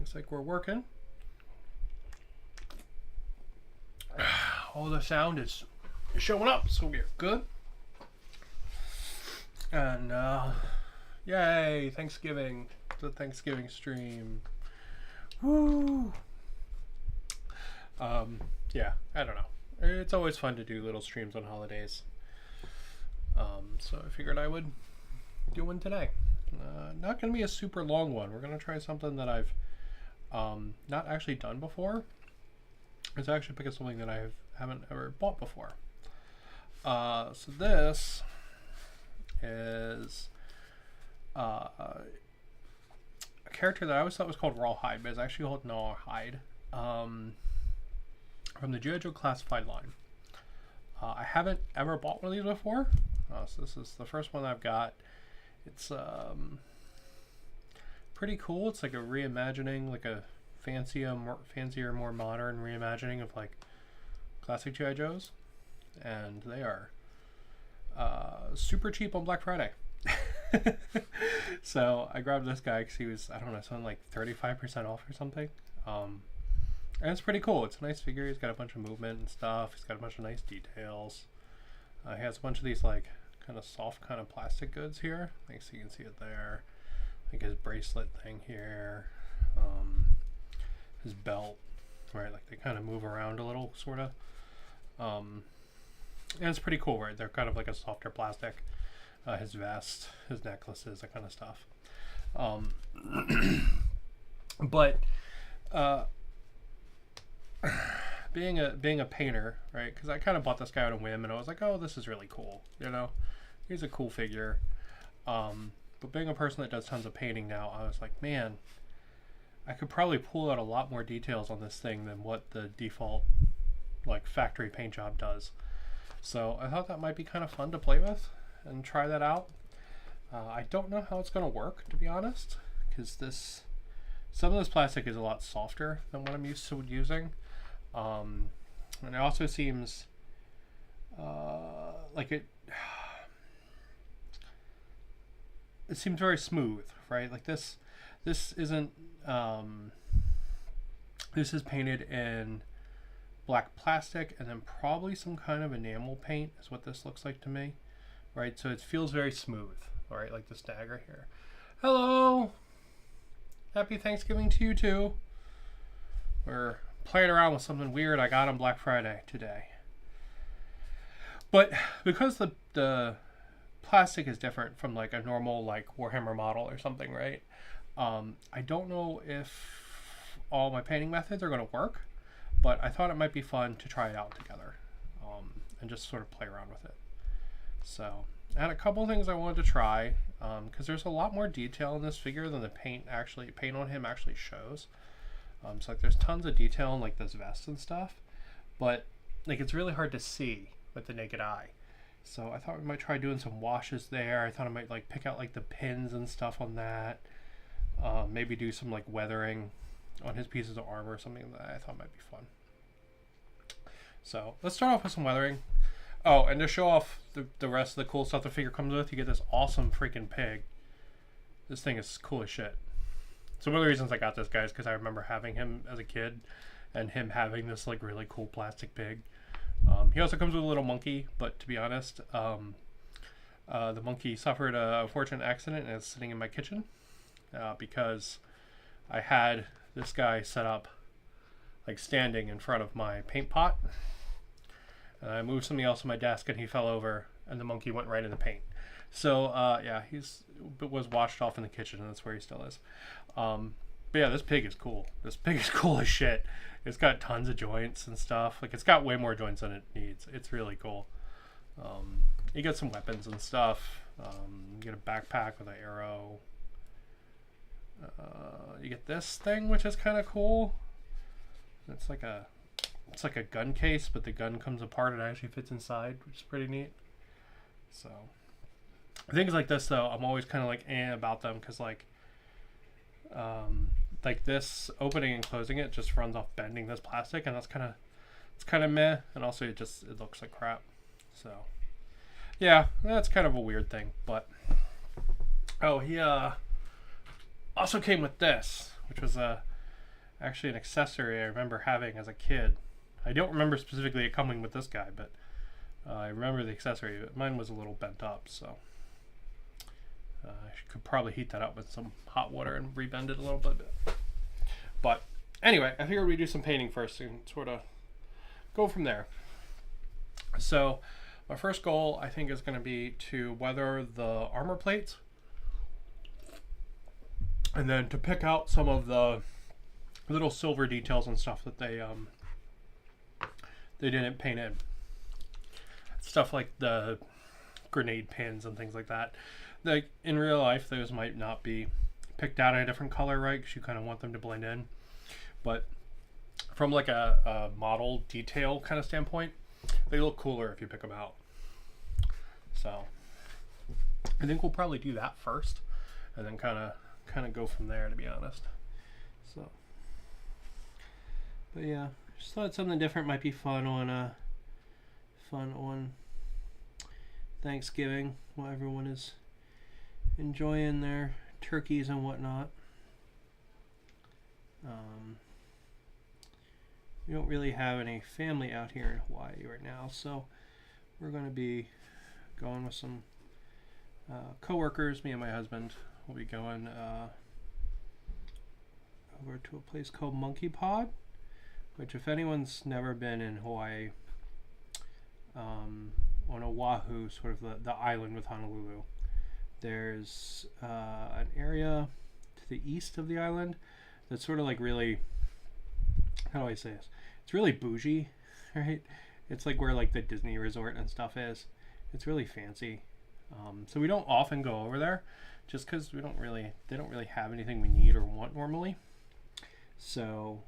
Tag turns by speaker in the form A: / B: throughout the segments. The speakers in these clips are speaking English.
A: Looks like we're working. All the sound is showing up, so we're good. And yay, Thanksgiving. The Thanksgiving stream. Woo! Yeah, I don't know. It's always fun to do little streams on holidays. So I figured I would do one today. Not going to be a super long one. We're going to try something that I've not actually done before. It's actually picking something that I haven't ever bought before. So this is a character that I always thought was called Rawhide, but it's actually called Gnawhide, from the gijoe classified line. I haven't ever bought one of these before, so this is the first one I've got. It's pretty cool. It's like a reimagining, like a fancier, more modern reimagining of like classic G.I. Joes, and they are super cheap on Black Friday. So I grabbed this guy because he was, I don't know, something like 35% off or something. And it's pretty cool. It's a nice figure. He's got a bunch of movement and stuff. He's got a bunch of nice details. He has a bunch of these like kind of soft kind of plastic goods here. I think so you can see it there. Like his bracelet thing here. His belt, right? Like they kind of move around a little, sort of. And it's pretty cool, right? They're kind of like a softer plastic. His vest, his necklaces, that kind of stuff. But being a painter, right? Because I kind of bought this guy on a whim, and I was like, oh, this is really cool. You know, he's a cool figure. But being a person that does tons of painting now, I was like, man, I could probably pull out a lot more details on this thing than what the default like factory paint job does. So I thought that might be kind of fun to play with and try that out. I don't know how it's going to work, to be honest, because some of this plastic is a lot softer than what I'm used to using. And it also seems like it seems very smooth, right? Like this isn't this is painted in black plastic and then probably some kind of enamel paint is what this looks like to me, right? So it feels very smooth, all right, like this dagger here. Hello, happy Thanksgiving to you too. We're playing around with something weird I got on Black Friday today, but because the plastic is different from like a normal like Warhammer model or something, right? I don't know if all my painting methods are going to work, but I thought it might be fun to try it out together, and just sort of play around with it. So I had a couple things I wanted to try, because there's a lot more detail in this figure than the paint on him actually shows. So like there's tons of detail in like this vest and stuff, but like it's really hard to see with the naked eye. So I thought we might try doing some washes there. I thought I might like pick out like the pins and stuff on that. Maybe do some like weathering on his pieces of armor or something that I thought might be fun. So let's start off with some weathering. Oh, and to show off the rest of the cool stuff the figure comes with, you get this awesome freaking pig. This thing is cool as shit. So one of the reasons I got this guy is because I remember having him as a kid and him having this like really cool plastic pig. He also comes with a little monkey, but to be honest, the monkey suffered a unfortunate accident and is sitting in my kitchen because I had this guy set up like standing in front of my paint pot. And I moved something else on my desk and he fell over and the monkey went right in the paint. So yeah, was washed off in the kitchen and that's where he still is. But yeah, this pig is cool. This pig is cool as shit. It's got tons of joints and stuff. Like it's got way more joints than it needs. It's really cool. You get some weapons and stuff. You get a backpack with an arrow. You get this thing, which is kind of cool. It's like a gun case, but the gun comes apart and actually fits inside, which is pretty neat. So things like this, though, I'm always kind of like about them because like this opening and closing it just runs off bending this plastic, and it's kind of meh, and also it looks like crap. So yeah, that's kind of a weird thing. But oh, he also came with this, which was a Actually, an accessory I remember having as a kid. I don't remember specifically it coming with this guy, but I remember the accessory. Mine was a little bent up, so I could probably heat that up with some hot water and rebend it a little bit. But anyway, I figured we'd do some painting first and sort of go from there. So my first goal, I think, is going to be to weather the armor plates, and then to pick out some of the little silver details and stuff that they didn't paint in. Stuff like the grenade pins and things like that. Like in real life, those might not be picked out in a different color, right? Because you kind of want them to blend in. But from like a model detail kind of standpoint, they look cooler if you pick them out. So I think we'll probably do that first, and then kind of go from there, to be honest. So, but yeah, just thought something different might be fun on Thanksgiving, while everyone is enjoying their turkeys and whatnot. We don't really have any family out here in Hawaii right now, so we're going to be going with some co-workers. Me and my husband will be going over to a place called Monkey Pod, which, if anyone's never been in Hawaii, on Oahu, sort of the island with Honolulu, there's an area to the east of the island that's sort of like really, how do I say this? It's really bougie, right? It's like where like the Disney resort and stuff is. It's really fancy. So we don't often go over there, just because they don't really have anything we need or want normally. So,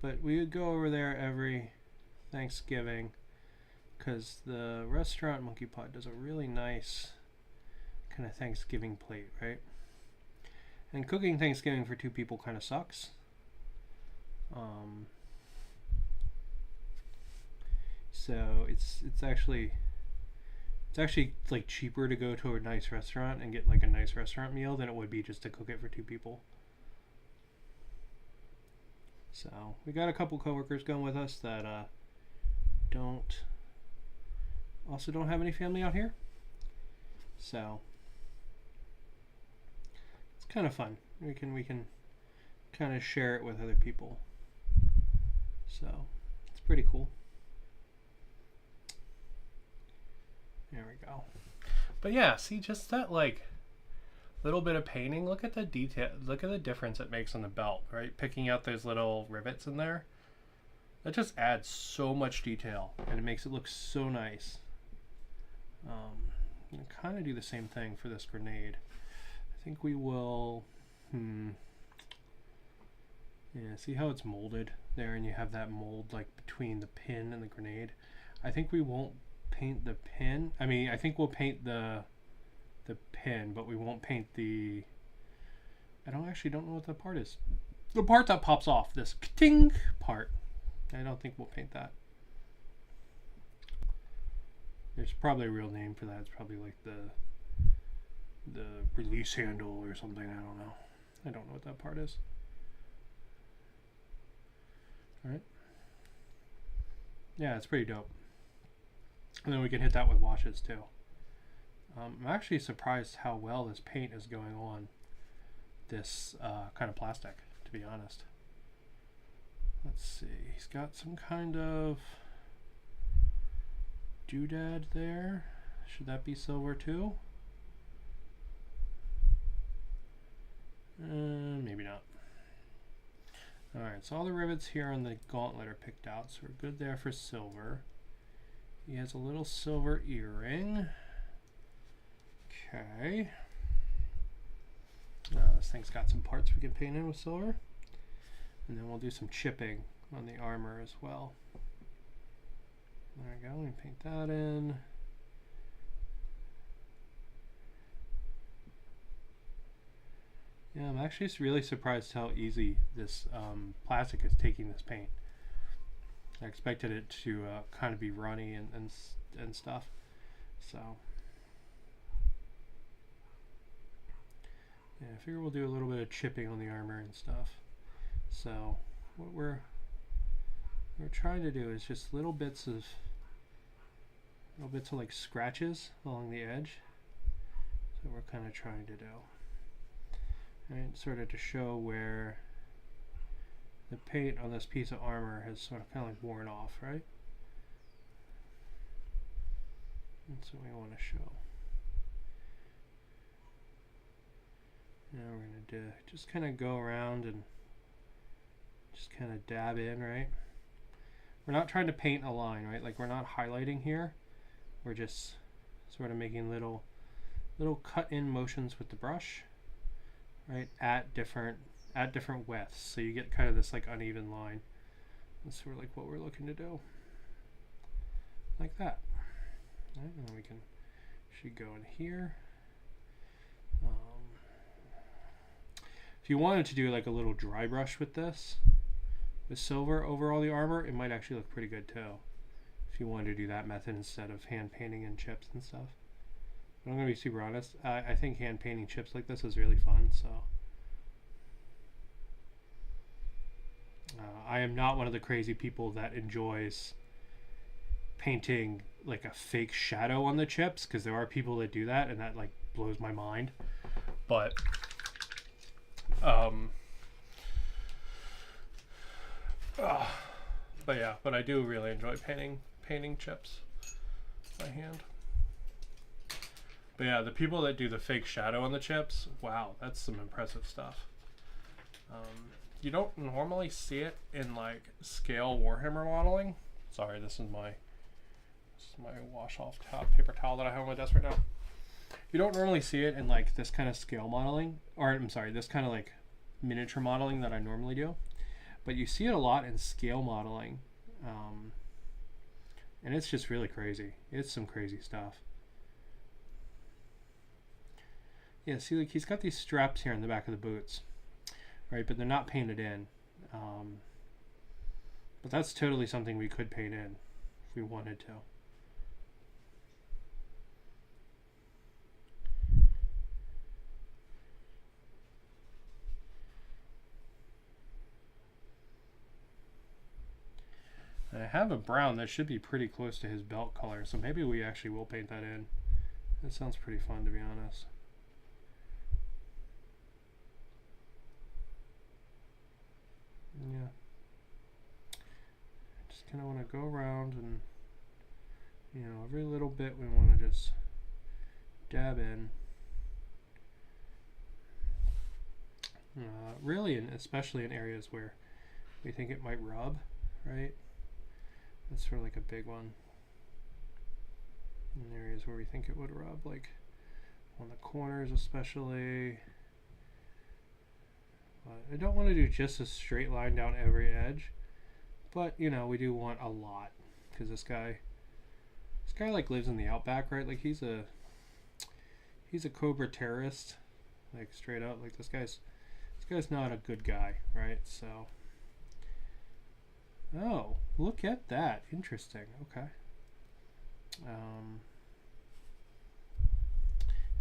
A: but we would go over there every Thanksgiving, because the restaurant Monkey Pod does a really nice kind of Thanksgiving plate, right? And cooking Thanksgiving for 2 people kind of sucks. So it's actually like cheaper to go to a nice restaurant and get like a nice restaurant meal than it would be just to cook it for 2 people. So we got a couple coworkers going with us that don't have any family out here. So it's kind of fun. We can kind of share it with other people. So it's pretty cool. There we go. But yeah, see, just that like little bit of painting. Look at the detail. Look at the difference it makes on the belt, right? Picking out those little rivets in there. That just adds so much detail, and it makes it look so nice. I'm gonna kind of do the same thing for this grenade. I think we will. Yeah, see how it's molded there, and you have that mold like between the pin and the grenade. I think we won't paint the pin. I mean, I think we'll paint the pin, but we won't paint the. I don't know what that part is. The part that pops off, this ting part. I don't think we'll paint that. There's probably a real name for that. It's probably like the release handle or something. I don't know. I don't know what that part is. All right. Yeah, it's pretty dope. And then we can hit that with washes too. I'm actually surprised how well this paint is going on this kind of plastic, to be honest. Let's see. He's got some kind of doodad there. Should that be silver too? Maybe not. Alright, so all the rivets here on the gauntlet are picked out, so we're good there for silver. He has a little silver earring. Okay. This thing's got some parts we can paint in with silver. And then we'll do some chipping on the armor as well. There we go. Let me paint that in. Yeah, I'm actually really surprised how easy this plastic is taking this paint. I expected it to kind of be runny and stuff. So I figure we'll do a little bit of chipping on the armor and stuff. So what we're trying to do is just little bits of like scratches along the edge. So we're kind of trying to do, right, sort of to show where the paint on this piece of armor has sort of kind of like worn off, right? That's what we want to show. Now we're going to just kind of go around and just kind of dab in, right? We're not trying to paint a line, right? Like we're not highlighting here. We're just sort of making little cut-in motions with the brush, right? At different widths, so you get kind of this like uneven line. That's sort of like what we're looking to do, like that. Right? And then we should go in here. If you wanted to do like a little dry brush with this, with silver over all the armor, it might actually look pretty good too. If you wanted to do that method instead of hand painting and chips and stuff. But I'm gonna be super honest. I think hand painting chips like this is really fun. So I am not one of the crazy people that enjoys painting like a fake shadow on the chips, because there are people that do that, and that like blows my mind. But but I do really enjoy painting chips by hand. But yeah, the people that do the fake shadow on the chips, wow, that's some impressive stuff. You don't normally see it in like scale Warhammer modeling. Sorry, this is my wash off paper towel that I have on my desk right now. You don't normally see it in like this kind of scale modeling, or I'm sorry, this kind of like miniature modeling that I normally do. But you see it a lot in scale modeling, and it's just really crazy. It's some crazy stuff. Yeah, see, like he's got these straps here in the back of the boots, right? But they're not painted in. But that's totally something we could paint in if we wanted to. I have a brown that should be pretty close to his belt color, so maybe we actually will paint that in. That sounds pretty fun, to be honest. Yeah. Just kind of want to go around and, you know, every little bit we want to just dab in. Really, and especially in areas where we think it might rub, right? That's sort of like a big one. In areas where we think it would rub, like on the corners especially. I don't want to do just a straight line down every edge, but you know, we do want a lot, because this guy like lives in the outback, right? Like he's a Cobra terrorist, like straight up. Like this guy's not a good guy, right? So, oh, look at that, interesting. Okay.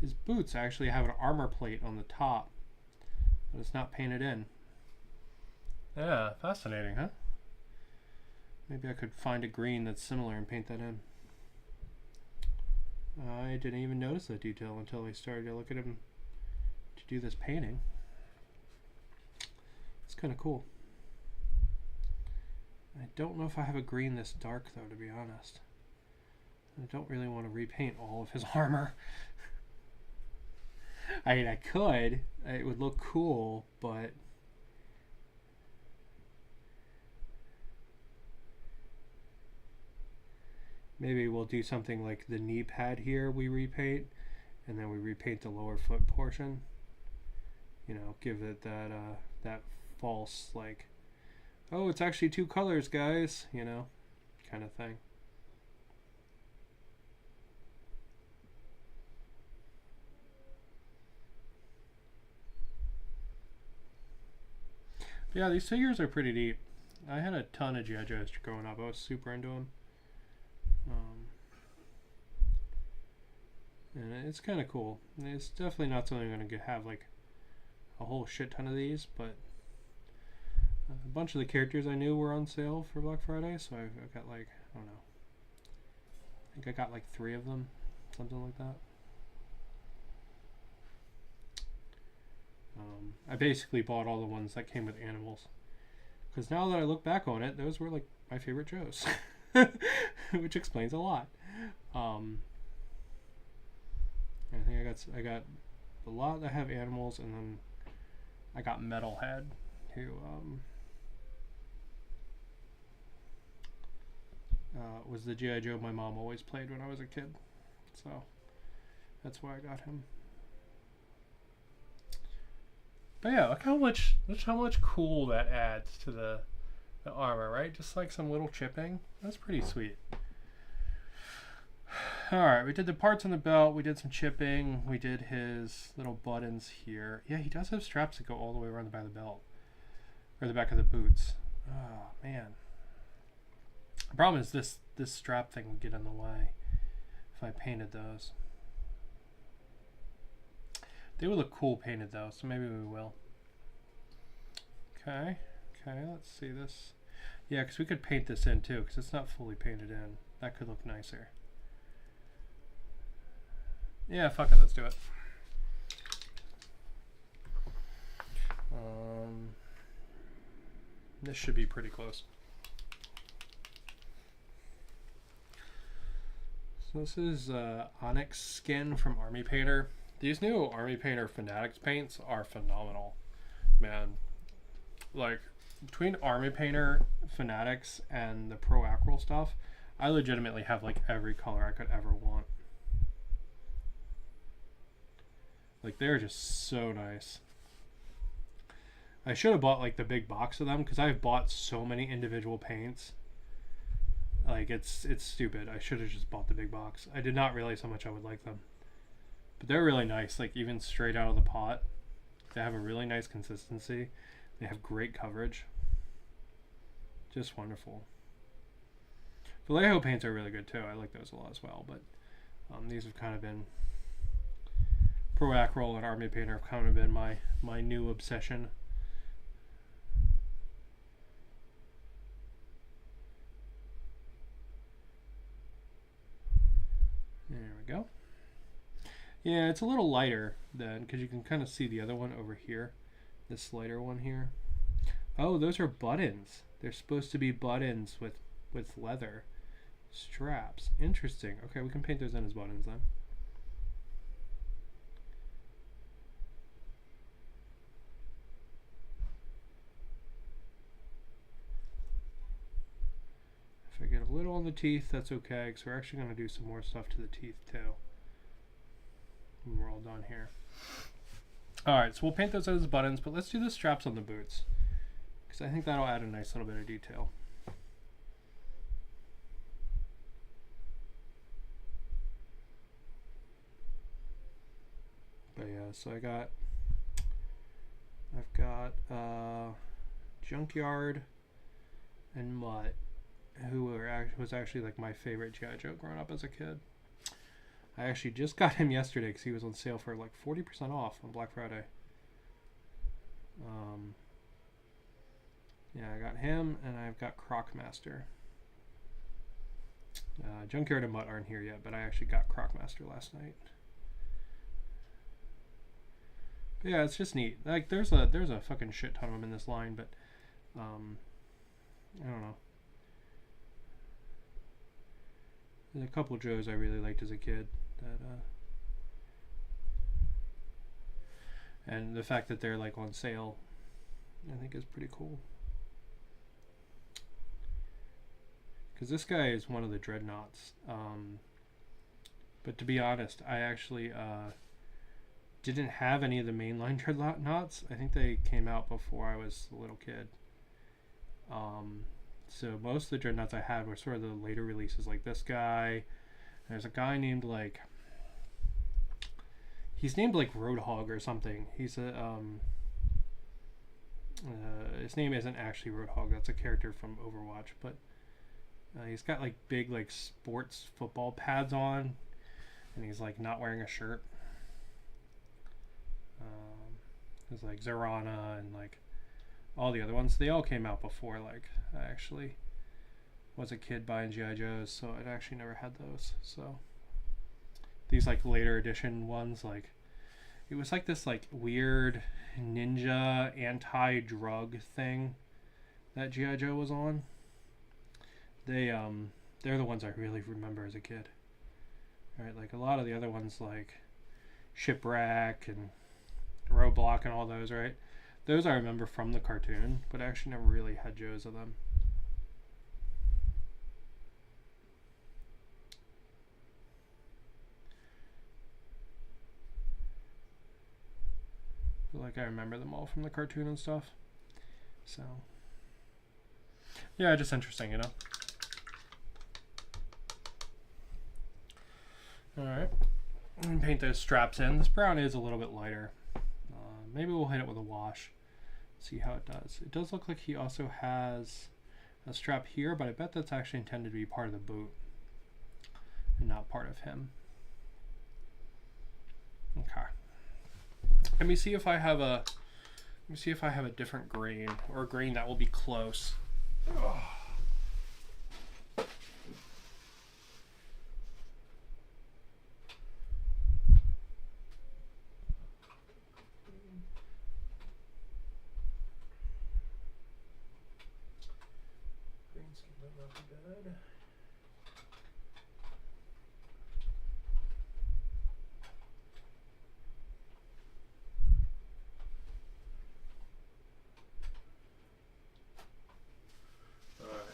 A: His boots actually have an armor plate on the top, but it's not painted in. Yeah, fascinating, huh? Maybe I could find a green that's similar and paint that in. I didn't even notice that detail until I started to look at him to do this painting. It's kind of cool. I don't know if I have a green this dark though, to be honest. I don't really want to repaint all of his armor. I mean, I could. It would look cool, but maybe we'll do something like the knee pad here we repaint, and then we repaint the lower foot portion. You know, give it that false, like, oh, it's actually two colors, guys, you know, kind of thing. But yeah, these figures are pretty neat. I had a ton of gijoes growing up. I was super into them. And it's kind of cool. It's definitely not something I'm going to have like a whole shit ton of these, but a bunch of the characters I knew were on sale for Black Friday, so I got like, I don't know, I think I got like 3 of them, something like that. I basically bought all the ones that came with animals, because now that I look back on it, those were like my favorite Joes, which explains a lot. I think I got a lot that have animals, and then I got Metalhead, who was the G.I. Joe my mom always played when I was a kid, so that's why I got him. But yeah, look how much cool that adds to the armor, right? Just like some little chipping. That's pretty sweet. Alright, we did the parts on the belt, we did some chipping, we did his little buttons here. Yeah, he does have straps that go all the way around the back of the belt. Or the back of the boots. Oh, man. The problem is this strap thing would get in the way if I painted those. They would look cool painted though, so maybe we will. Okay, let's see this. Yeah, because we could paint this in too, because it's not fully painted in. That could look nicer. Yeah, fuck it, let's do it. This should be pretty close. So this is Onyx Skin from Army Painter. These new Army Painter Fanatics paints are phenomenal, man. Like, between Army Painter, Fanatics, and the Pro Acryl stuff, I legitimately have like every color I could ever want. Like, they're just so nice. I should have bought like the big box of them, because I've bought so many individual paints. Like, it's stupid. I should have just bought the big box. I did not realize how much I would like them. But they're really nice, like even straight out of the pot. They have a really nice consistency. They have great coverage. Just wonderful. Vallejo paints are really good too. I like those a lot as well. But these have kind of been... Pro Acryl and Army Painter have kind of been my new obsession. There we go. Yeah, it's a little lighter then, because you can kind of see the other one over here. This lighter one here. Oh, those are buttons. They're supposed to be buttons with leather straps. Interesting. Okay, we can paint those in as buttons then. If I get a little on the teeth, that's okay, because we're actually going to do some more stuff to the teeth too. We're all done here. Alright, so we'll paint those as buttons, but let's do the straps on the boots, because I think that'll add a nice little bit of detail. But yeah, so I've got Junkyard and Mutt, who was actually like my favorite G.I. Joe growing up as a kid. I actually just got him yesterday because he was on sale for like 40% off on Black Friday. Yeah, I got him, and I've got Crocmaster. Junkyard and Mutt aren't here yet, but I actually got Crocmaster last night. But yeah, it's just neat. Like, there's a fucking shit ton of them in this line, but I don't know. There's a couple Joes I really liked as a kid. And the fact that they're like on sale, I think is pretty cool. Because this guy is one of the dreadnoughts. But to be honest, I actually didn't have any of the mainline dreadnoughts. I think they came out before I was a little kid. So most of the dreadnoughts I had were sort of the later releases, like this guy. There's a guy named like... He's named like Roadhog or something. He's a... his name isn't actually Roadhog. That's a character from Overwatch. But he's got like big like sports football pads on. And he's like not wearing a shirt. Because like Zorana and like all the other ones, they all came out before like I actually was a kid buying GI Joes, so I'd actually never had those. So these like later edition ones, like it was like this like weird ninja anti-drug thing that GI Joe was on. They're the ones I really remember as a kid. Right, like a lot of the other ones like Shipwreck and Roadblock and all those, right? Those I remember from the cartoon, but I actually never really had Joes of them. But like I remember them all from the cartoon and stuff. So yeah, just interesting, you know. Alright. Paint those straps in. This brown is a little bit lighter. Maybe we'll hit it with a wash. See how it does. It does look like he also has a strap here, but I bet that's actually intended to be part of the boot and not part of him. Okay. Let me see if I have a different green, or a green that will be close. Ugh.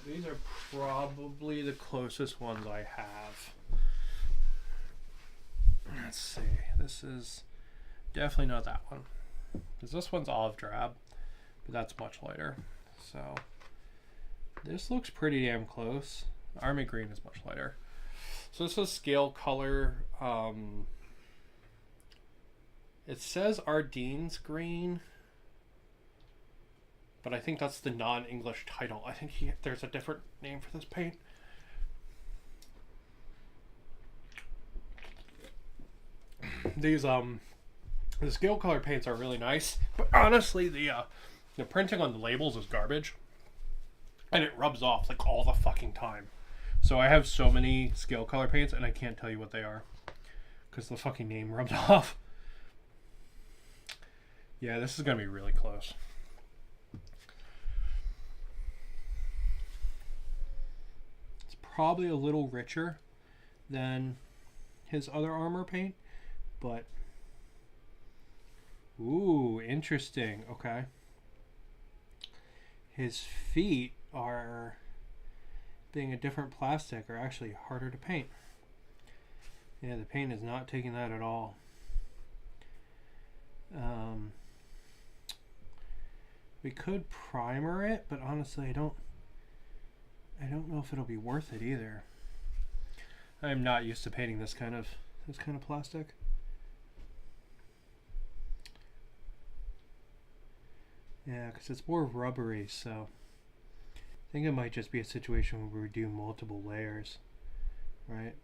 A: These are probably the closest ones I have. Let's see. This is definitely not that one, because this one's olive drab, but that's much lighter. So this looks pretty damn close. Army green is much lighter. So this is scale color. It says Ardene's green, but I think that's the non-English title. I think there's a different name for this paint. These the scale color paints are really nice, but honestly the printing on the labels is garbage, and it rubs off like all the fucking time. So I have so many scale color paints and I can't tell you what they are because the fucking name rubs off. Yeah, this is gonna be really close. Probably a little richer than his other armor paint, but ooh, interesting. Okay, his feet are, being a different plastic, are actually harder to paint. Yeah, the paint is not taking that at all. We could primer it, but honestly I don't know if it'll be worth it either. I'm not used to painting this kind of plastic. Yeah, because it's more rubbery, so I think it might just be a situation where we do multiple layers, right?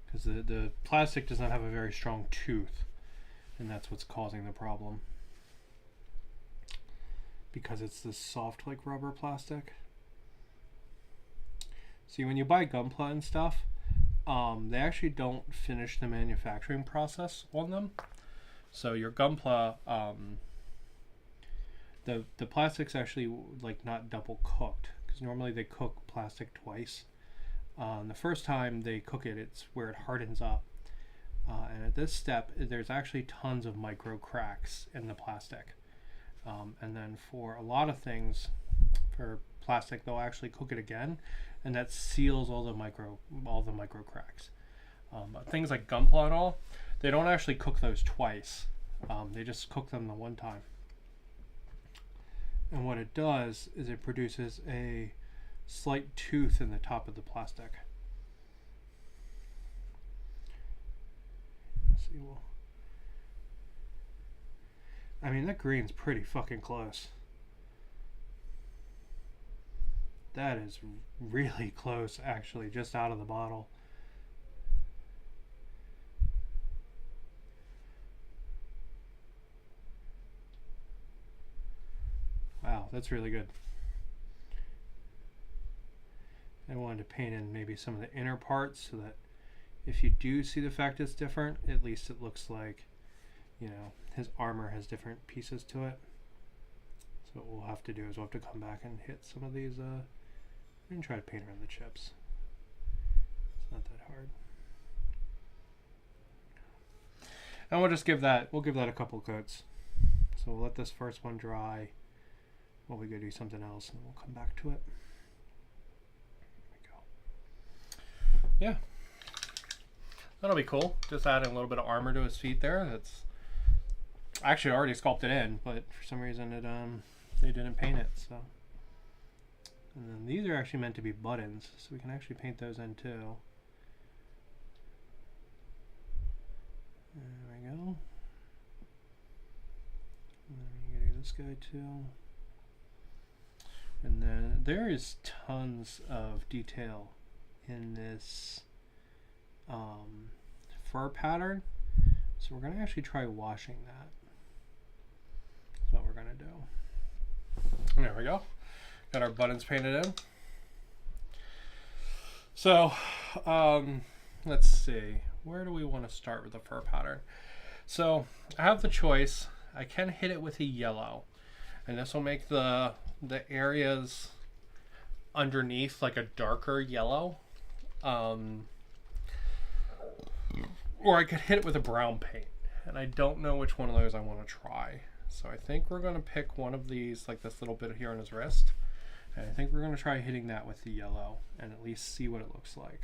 A: Because the plastic does not have a very strong tooth, and that's what's causing the problem. Because it's this soft like rubber plastic. See, when you buy Gunpla and stuff, they actually don't finish the manufacturing process on them. So your Gunpla, the plastic's actually like not double cooked, because normally they cook plastic twice. The first time they cook it, it's where it hardens up. And at this step, there's actually tons of micro cracks in the plastic. And then for a lot of things, for plastic, they'll actually cook it again, and that seals all the micro cracks. But things like Gunpla and all, they don't actually cook those twice. They just cook them the one time. And what it does is it produces a slight tooth in the top of the plastic. Let's see, well, I mean, that green's pretty fucking close. That is really close, actually, just out of the bottle. that's really good. I wanted to paint in maybe some of the inner parts so that if you do see the fact it's different, at least it looks like, you know, his armor has different pieces to it. So what we'll have to do is we'll have to come back and hit some of these, and try to paint around the chips. It's not that hard. And we'll just give that, we'll give that a couple coats. So we'll let this first one dry while we go do something else, and we'll come back to it. Yeah, that'll be cool. Just adding a little bit of armor to his feet there. That's actually already sculpted in, but for some reason it they didn't paint it. So, and then these are actually meant to be buttons, so we can actually paint those in too. There we go. And then we can do this guy too. And then there is tons of detail in this fur pattern, so we're going to actually try washing that. That's what we're going to do. There we go. Got our buttons painted in. So let's see, where do we want to start with the fur pattern? So I have the choice. I can hit it with a yellow, and this will make the areas underneath like a darker yellow. Or I could hit it with a brown paint, and I don't know which one of those I want to try. So I think we're going to pick one of these, like this little bit here on his wrist, and I think we're going to try hitting that with the yellow and at least see what it looks like.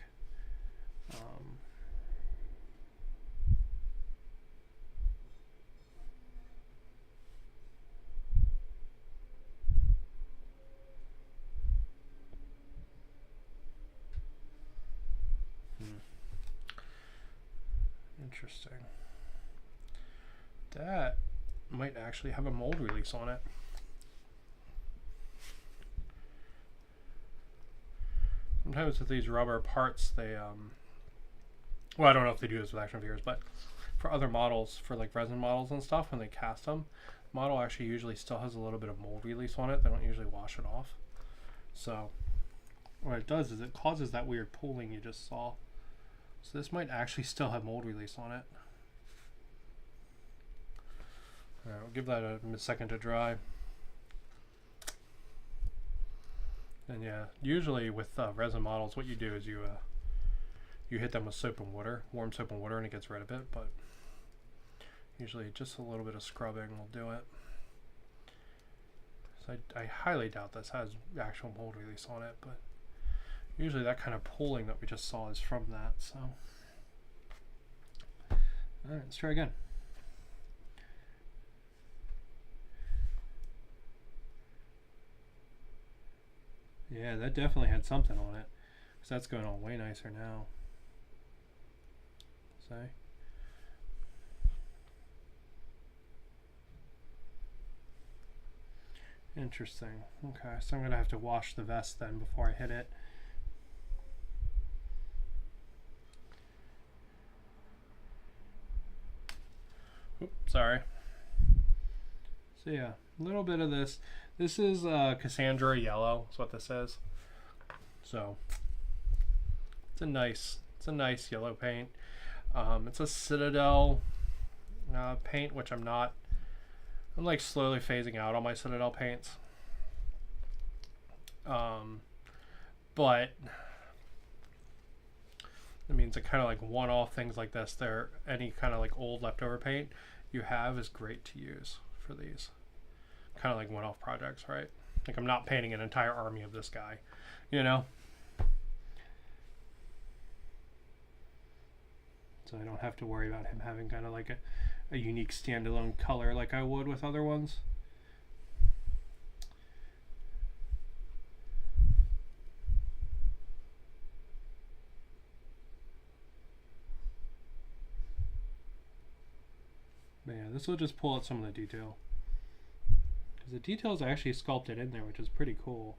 A: Interesting. That might actually have a mold release on it. Sometimes with these rubber parts, they well, I don't know if they do this with action figures, but for other models, for like resin models and stuff, when they cast them, the model actually usually still has a little bit of mold release on it. They don't usually wash it off. So what it does is it causes that weird pooling you just saw. So this might actually still have mold release on it. Alright, we'll give that a second to dry. And yeah, usually with resin models, what you do is you hit them with soap and water, warm soap and water, and it gets rid of it. But usually just a little bit of scrubbing will do it. So I highly doubt this has actual mold release on it, but usually that kind of pulling that we just saw is from that. So, all right, let's try again. Yeah, that definitely had something on it, because that's going on way nicer now. See? Interesting. Okay, so I'm going to have to wash the vest then before I hit it. Oops, sorry. So yeah, a little bit of this. This is Cassandra yellow. That's what this is. So it's a nice yellow paint. It's a Citadel paint, which I'm like slowly phasing out all my Citadel paints. But it means it kind of like one-off things like this. Any kind of like old leftover paint you have is great to use for these kind of like one-off projects, right? Like I'm not painting an entire army of this guy, you know? So I don't have to worry about him having kind of like a unique standalone color like I would with other ones. But yeah, this will just pull out some of the detail. Because the details are actually sculpted in there, which is pretty cool.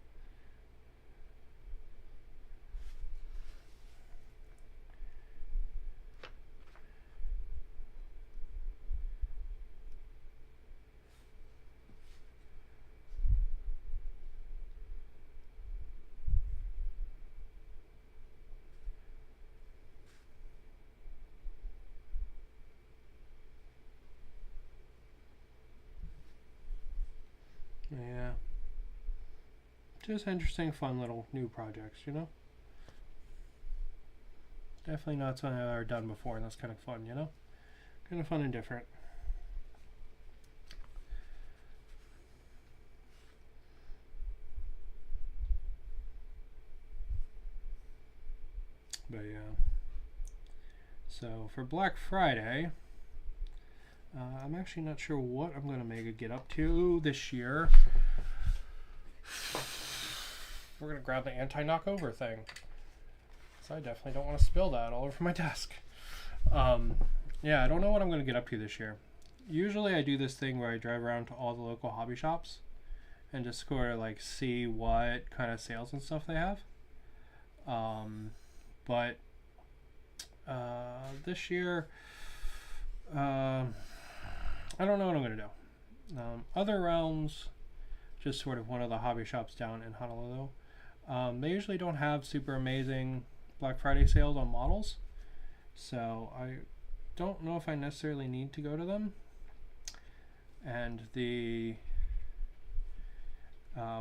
A: Yeah. Just interesting, fun little new projects, you know? Definitely not something I've ever done before, and that's kind of fun, you know? Kind of fun and different. But yeah. So for Black Friday, I'm actually not sure what I'm going to make it get up to this year. We're going to grab the anti-knockover thing. So I definitely don't want to spill that all over my desk. Yeah, I don't know what I'm going to get up to this year. Usually I do this thing where I drive around to all the local hobby shops and just sort of like see what kind of sales and stuff they have. But this year, I don't know what I'm going to do. Other Realms, just sort of one of the hobby shops down in Honolulu, they usually don't have super amazing Black Friday sales on models, so I don't know if I necessarily need to go to them. And the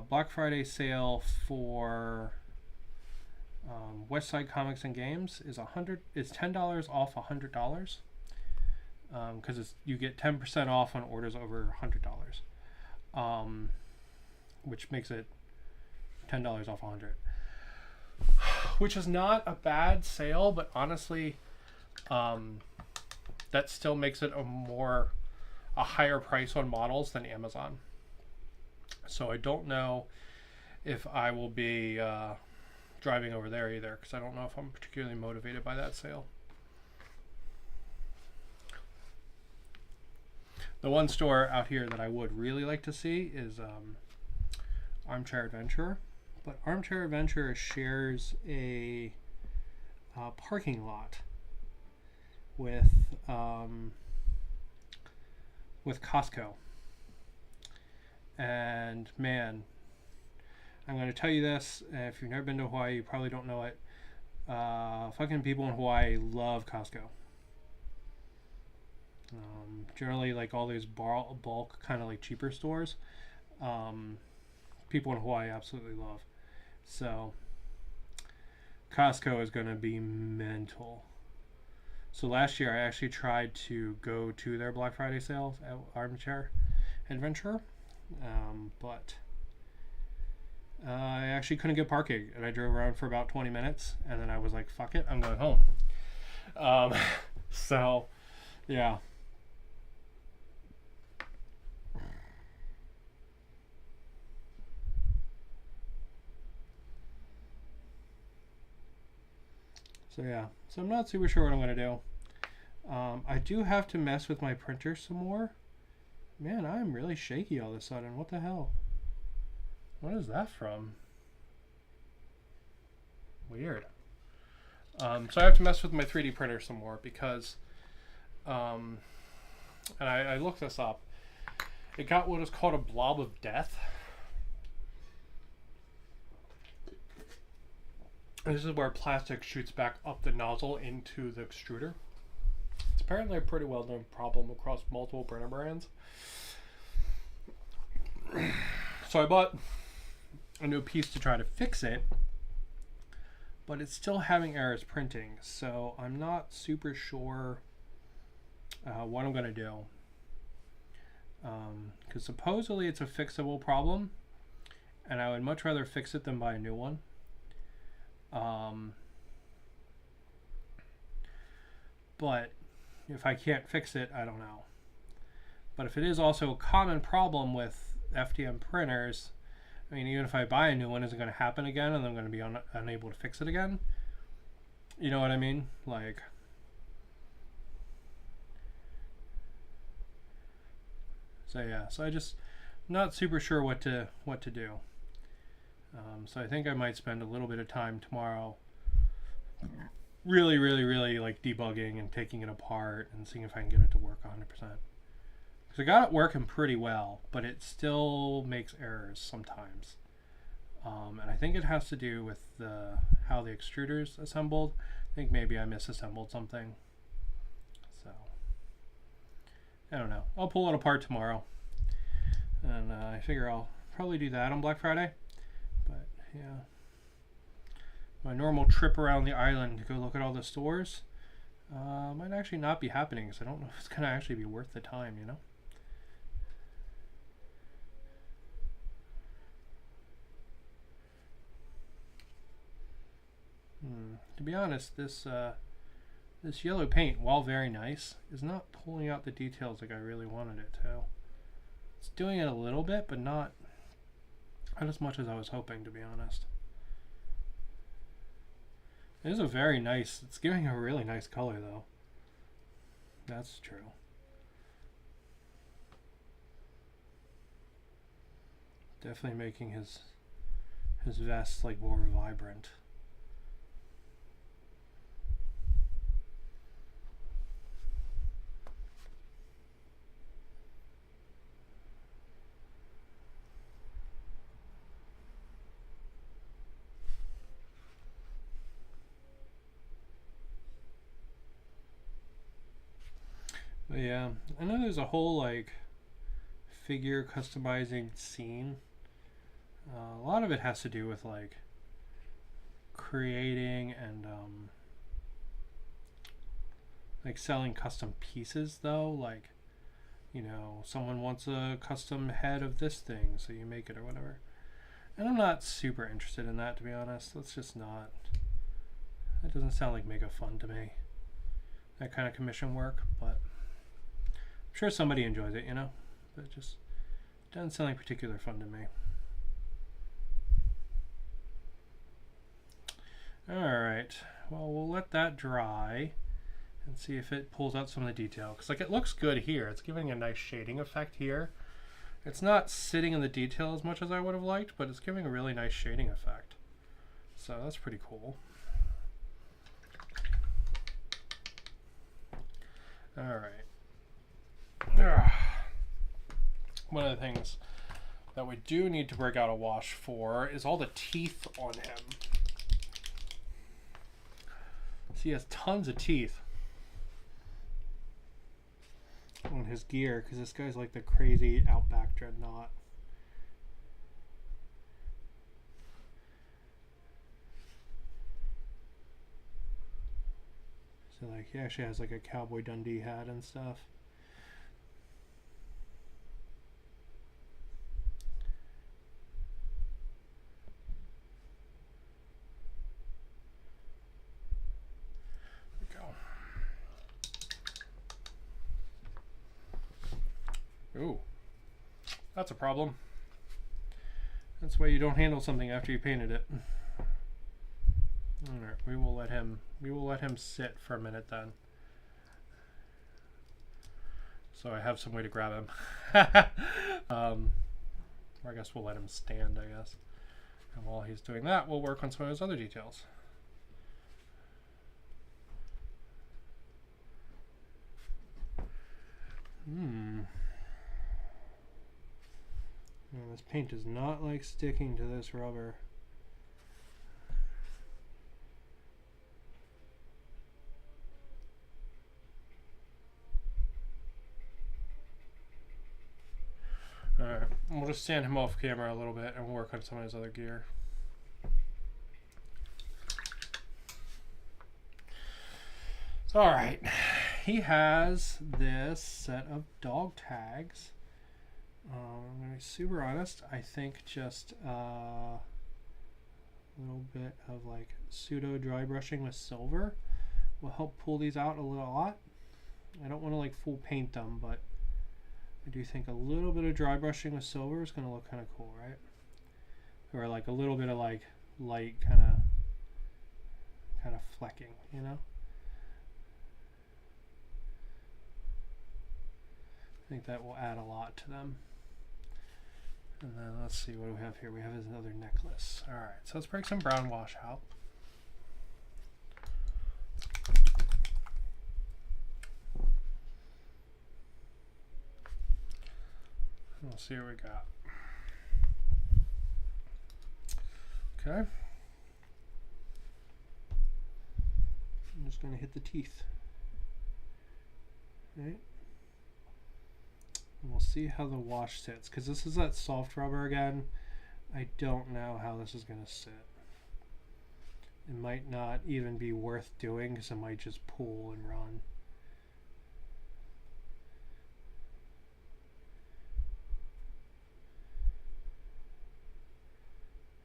A: Black Friday sale for Westside Comics and Games is $10 off $100, because you get 10% off on orders over $100, which makes it $10 off $100, which is not a bad sale, but honestly, that still makes it a higher price on models than Amazon. So I don't know if I will be driving over there either, because I don't know if I'm particularly motivated by that sale. The one store out here that I would really like to see is Armchair Adventurer, but Armchair Adventurer shares a parking lot with Costco. And man, I'm going to tell you this, if you've never been to Hawaii, you probably don't know it. Fucking people in Hawaii love Costco. Generally, like all these bulk kind of like cheaper stores, people in Hawaii absolutely love. So Costco is going to be mental. So last year I actually tried to go to their Black Friday sales at Armchair Adventurer, but I actually couldn't get parking, and I drove around for about 20 minutes, and then I was like, fuck it, I'm going home. So yeah. So yeah, so I'm not super sure what I'm going to do. I do have to mess with my printer some more. Man, I'm really shaky all of a sudden. What the hell? What is that from? Weird. So I have to mess with my 3D printer some more because, and I looked this up. It got what is called a blob of death. This is where plastic shoots back up the nozzle into the extruder. It's apparently a pretty well-known problem across multiple printer brands. So I bought a new piece to try to fix it, but it's still having errors printing, so I'm not super sure what I'm going to do. Because supposedly it's a fixable problem, and I would much rather fix it than buy a new one. But if I can't fix it, I don't know. But if it is also a common problem with FDM printers, I mean, even if I buy a new one, is it going to happen again and I'm going to be unable to fix it again? You know what I mean? Like, so yeah, so I just not super sure what to do. So I think I might spend a little bit of time tomorrow really like debugging and taking it apart and seeing if I can get it to work 100%. Because I got it working pretty well, but it still makes errors sometimes. And I think it has to do with how the extruder's assembled. I think maybe I misassembled something. So, I don't know. I'll pull it apart tomorrow. And I figure I'll probably do that on Black Friday. But yeah, my normal trip around the island to go look at all the stores might actually not be happening, because I don't know if it's gonna actually be worth the time, you know. To be honest, this yellow paint, while very nice, is not pulling out the details like I really wanted it to. It's doing it a little bit, but not as much as I was hoping, to be honest. It is a very nice, it's giving a really nice color though. That's true. Definitely making his vest like more vibrant. But yeah, I know there's a whole like figure customizing scene. A lot of it has to do with like creating and like selling custom pieces though. Like, you know, someone wants a custom head of this thing, so you make it or whatever. And I'm not super interested in that, to be honest. That's just not, that doesn't sound like mega fun to me, that kind of commission work. But I'm sure somebody enjoys it, you know, but it just doesn't sound like particular fun to me. Alright, well, we'll let that dry and see if it pulls out some of the detail, because like it looks good here. It's giving a nice shading effect here. It's not sitting in the detail as much as I would have liked, but it's giving a really nice shading effect, so that's pretty cool. Alright. One of the things that we do need to break out a wash for is all the teeth on him. He has tons of teeth on his gear, because this guy's like the crazy Outback Dreadnought. So like he actually has like a Cowboy Dundee hat and stuff. Ooh, that's a problem. That's why you don't handle something after you painted it. All right, we will let him sit for a minute then. So I have some way to grab him. Or I guess we'll let him stand, I guess. And while he's doing that, we'll work on some of his other details. Man, this paint does not like sticking to this rubber. Alright, we'll just stand him off camera a little bit and work on some of his other gear. Alright, he has this set of dog tags. I'm going to be super honest. I think just a little bit of like pseudo dry brushing with silver will help pull these out a lot. I don't want to like full paint them, but I do think a little bit of dry brushing with silver is going to look kind of cool, right? Or like a little bit of like light kind of flecking, you know? I think that will add a lot to them. And then let's see, what do we have here? We have another necklace. Alright, so let's break some brown wash out. We'll see what we got. Okay. I'm just going to hit the teeth. Right? we'll see how the wash sits, because this is that soft rubber again. I don't know how this is going to sit. It might not even be worth doing because it might just pool and run.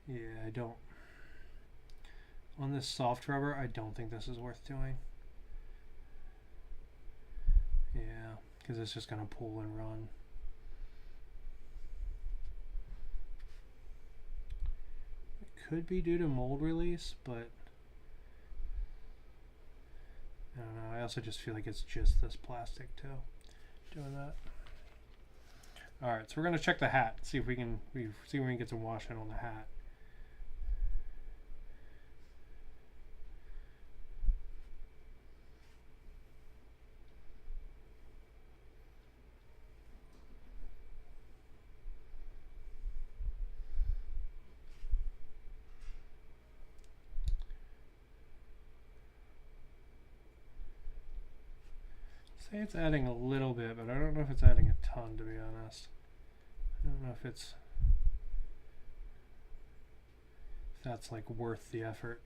A: Yeah, I don't. On this soft rubber, I don't think this is worth doing. Yeah, because it's just going to pull and run. It could be due to mold release, but I don't know. I also just feel like it's just this plastic too doing that. All right, so we're going to check the hat, see if we can get some wash in on the hat. Say it's adding a little bit, but I don't know if it's adding a ton, to be honest. I don't know if that's like worth the effort.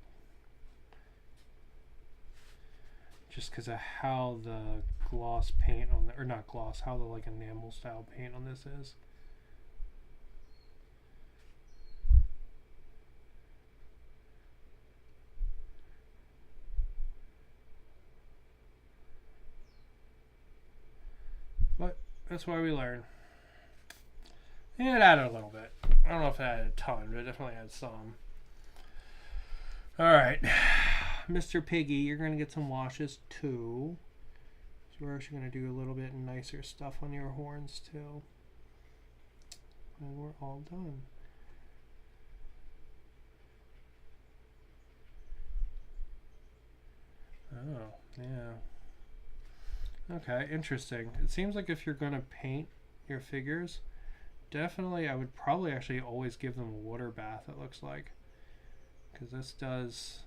A: Just because of how the gloss paint on the, or not gloss, how the like enamel style paint on this is. But that's why we learn. And it added a little bit. I don't know if it added a ton, but it definitely had some. Alright. Mr. Piggy, you're going to get some washes too. So we're actually going to do a little bit nicer stuff on your horns too. And we're all done. Oh, yeah. Okay, interesting. It seems like if you're going to paint your figures, definitely I would probably actually always give them a water bath, it looks like. Because this does,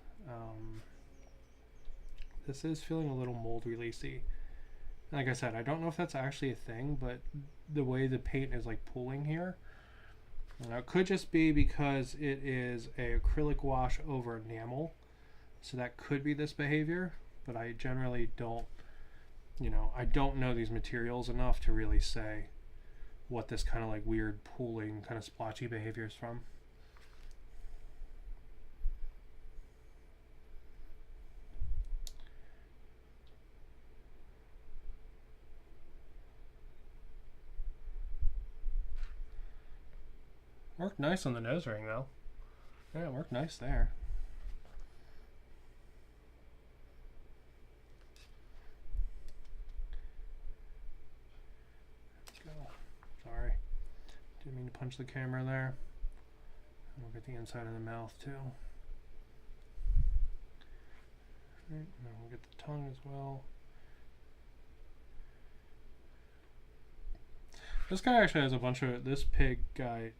A: this is feeling a little mold releasey. Like I said, I don't know if that's actually a thing, but the way the paint is like pooling here, it could just be because it is a acrylic wash over enamel. So that could be this behavior, but I generally don't, I don't know these materials enough to really say what this kind of like weird pooling kind of splotchy behavior is from. Worked nice on the nose ring though. Yeah, it worked nice there. Let's go. Sorry. Didn't mean to punch the camera there. We'll get the inside of the mouth too. Right, now we'll get the tongue as well. This guy actually has a bunch of, this pig guy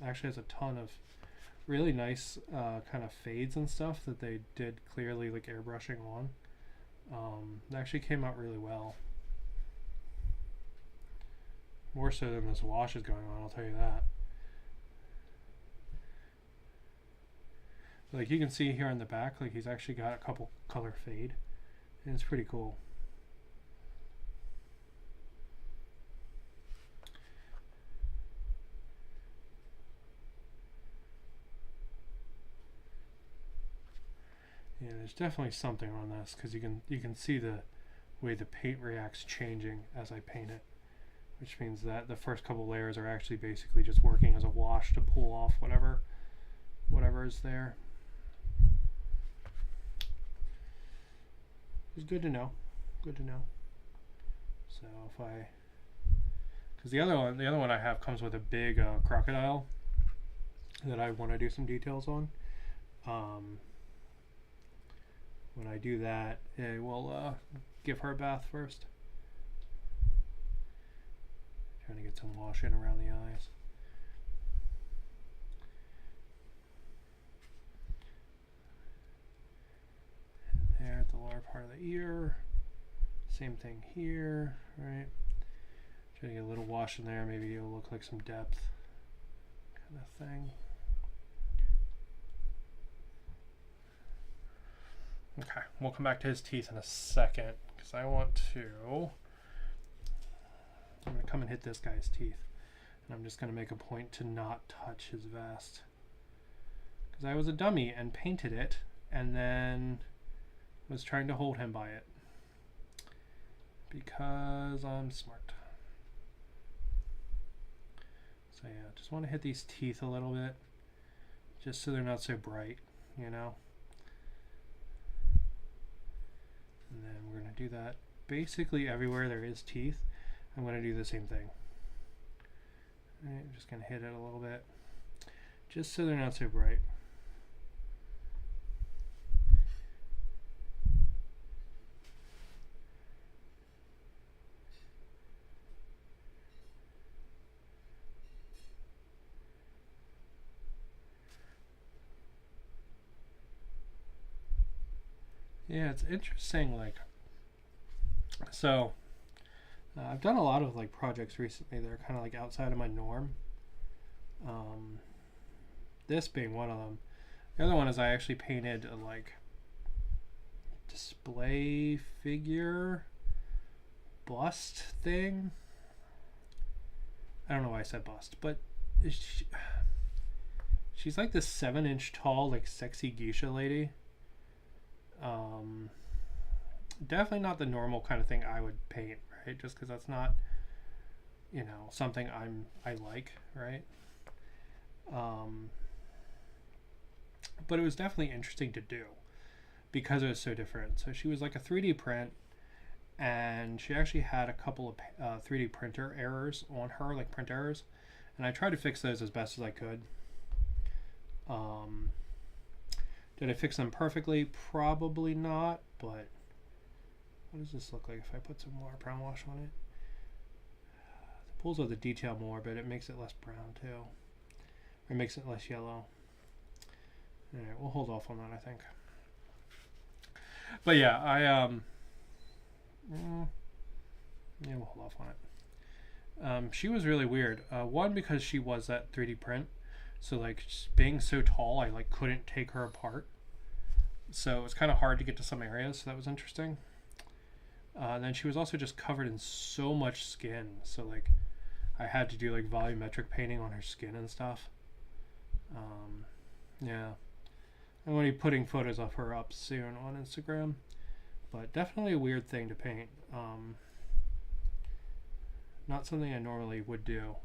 A: actually has a ton of really nice kind of fades and stuff that they did clearly like airbrushing on. It actually came out really well. More so than this wash is going on, I'll tell you that. Like you can see here in the back, like he's actually got a couple color fade, and it's pretty cool. Yeah, there's definitely something on this because you can see the way the paint reacts changing as I paint it, which means that the first couple layers are actually basically just working as a wash to pull off whatever is there. It's good to know. Good to know. So if I, because the other one I have comes with a big crocodile that I want to do some details on. When I do that, I will give her a bath first. Trying to get some wash in around the eyes. And there at the lower part of the ear. Same thing here, right? Try to get a little wash in there. Maybe it'll look like some depth kind of thing. Okay, we'll come back to his teeth in a second because I want to. I'm going to come and hit this guy's teeth. And I'm just going to make a point to not touch his vest. Because I was a dummy and painted it and then was trying to hold him by it. Because I'm smart. So yeah, just want to hit these teeth a little bit. Just so they're not so bright, you know. And then we're going to do that basically everywhere there is teeth. I'm going to do the same thing. Right, I'm just going to hit it a little bit. Just so they're not so bright. Yeah, it's interesting, like, so I've done a lot of like projects recently that are kind of like outside of my norm. This being one of them. The other one is I actually painted a like display figure bust thing. I don't know why I said bust, but she's like this 7-inch tall, like sexy geisha lady. Definitely not the normal kind of thing I would paint, right? Just because that's not, you know, something I like, right? But it was definitely interesting to do because it was so different. So she was like a 3D print, and she actually had a couple of 3D printer errors on her, like print errors, and I tried to fix those as best as I could. Did I fix them perfectly? Probably not, but what does this look like if I put some more brown wash on it? It pulls out the detail more, but it makes it less brown too. Or it makes it less yellow. Alright, we'll hold off on that, I think. But yeah, yeah, we'll hold off on it. She was really weird. One, because she was that 3D print. So like being so tall, I like couldn't take her apart. So it was kind of hard to get to some areas. So that was interesting. Then she was also just covered in so much skin. So like I had to do like volumetric painting on her skin and stuff. Yeah. I'm going to be putting photos of her up soon on Instagram. But definitely a weird thing to paint. Not something I normally would do.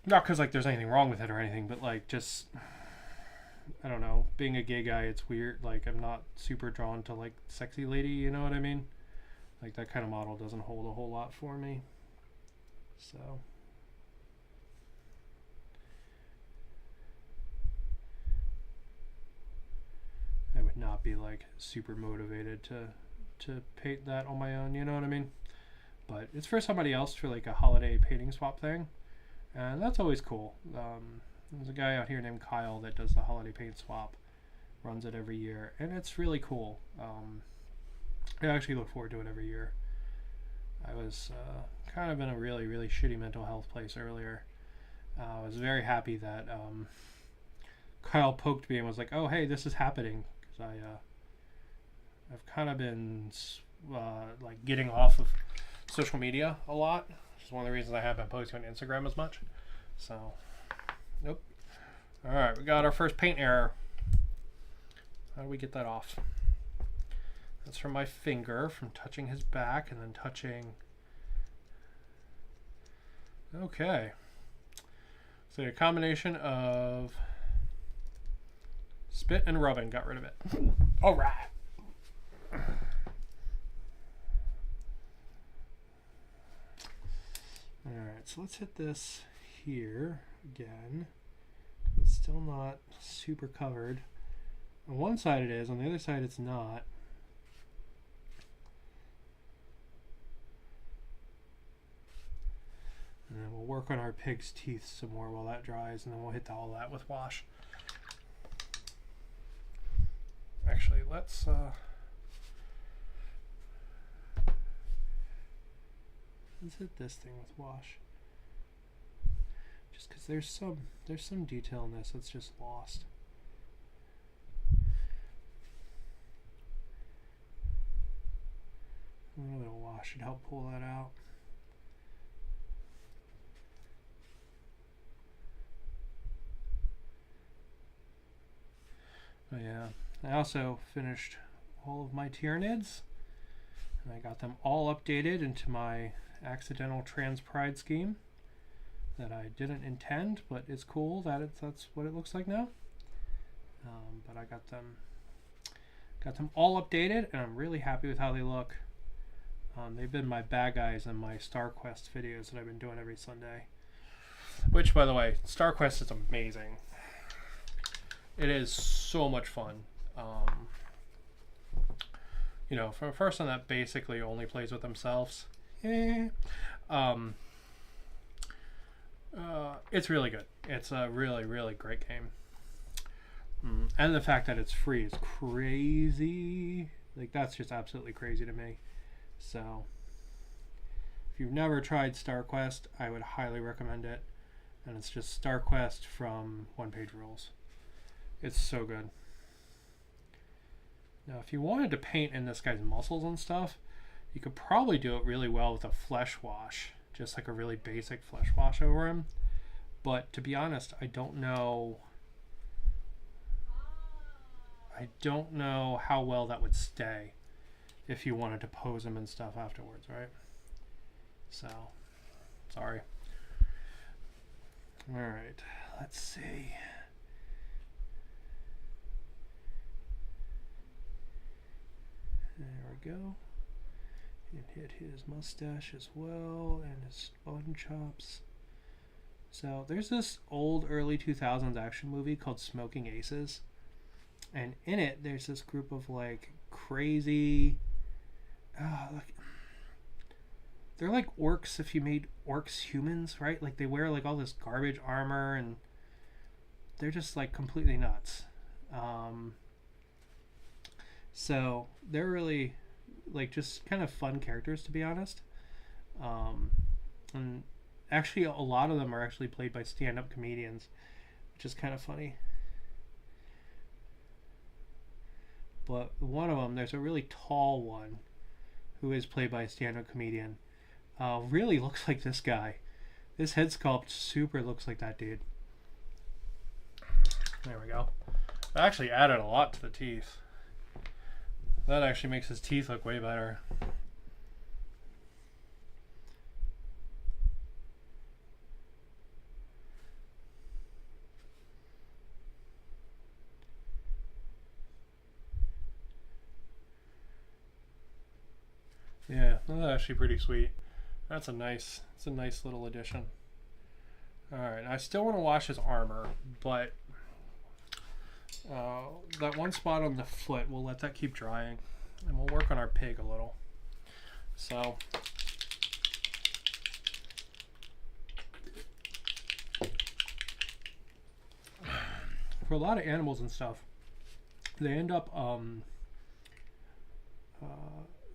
A: Not because like there's anything wrong with it or anything, but like just, I don't know, being a gay guy, it's weird. Like I'm not super drawn to like sexy lady, you know what I mean? Like that kind of model doesn't hold a whole lot for me. So I would not be like super motivated to paint that on my own, you know what I mean? But it's for somebody else for like a holiday painting swap thing. And that's always cool. There's a guy out here named Kyle that does the holiday paint swap. Runs it every year. And it's really cool. I actually look forward to it every year. I was kind of in a really, really shitty mental health place earlier. I was very happy that Kyle poked me and was like, oh, hey, this is happening. Because I've kind of been like getting off of social media a lot. Which is one of the reasons I haven't been posting on Instagram as much. So, nope. Alright, we got our first paint error. How do we get that off? That's from my finger, from touching his back and then touching... Okay. So a combination of spit and rubbing got rid of it. Alright. Alright, so let's hit this here again. It's still not super covered. On one side it is, on the other side it's not. And then we'll work on our pig's teeth some more while that dries, and then we'll hit all that with wash. Actually, let's Let's hit this thing with wash. Just because there's some detail in this that's just lost. A little bit of wash should help pull that out. Oh yeah, I also finished all of my Tyranids, and I got them all updated into my accidental trans pride scheme that I didn't intend, but it's cool that that's what it looks like now. But I got them all updated, and I'm really happy with how they look. They've been my bad guys in my Star Quest videos that I've been doing every Sunday. Which, by the way, Star Quest is amazing. It is so much fun. You know, for a person that basically only plays with themselves, it's really good. It's a really, really great game. And the fact that it's free is crazy. Like, that's just absolutely crazy to me. So, if you've never tried Star Quest, I would highly recommend it. And it's just Star Quest from One Page Rules. It's so good. Now, if you wanted to paint in this guy's muscles and stuff, you could probably do it really well with a flesh wash. Just like a really basic flesh wash over him. But to be honest, I don't know how well that would stay if you wanted to pose him and stuff afterwards, right? So, sorry. All right, let's see. There we go. And hit his mustache as well, and his button chops. So there's this old early 2000s action movie called Smoking Aces, and in it there's this group of like crazy, they're like orcs if you made orcs humans, right? Like they wear like all this garbage armor, and they're just like completely nuts. So they're really like just kind of fun characters, to be honest. And actually a lot of them are actually played by stand-up comedians, which is kind of funny. But one of them, there's a really tall one who is played by a stand-up comedian. Really looks like this guy. This head sculpt super looks like that dude. There we go. I actually added a lot to the teeth. That actually makes his teeth look way better. Yeah, that's actually pretty sweet. It's a nice little addition. Alright, I still want to wash his armor, but that one spot on the foot, we'll let that keep drying, and we'll work on our pig a little. So, for a lot of animals and stuff, they end up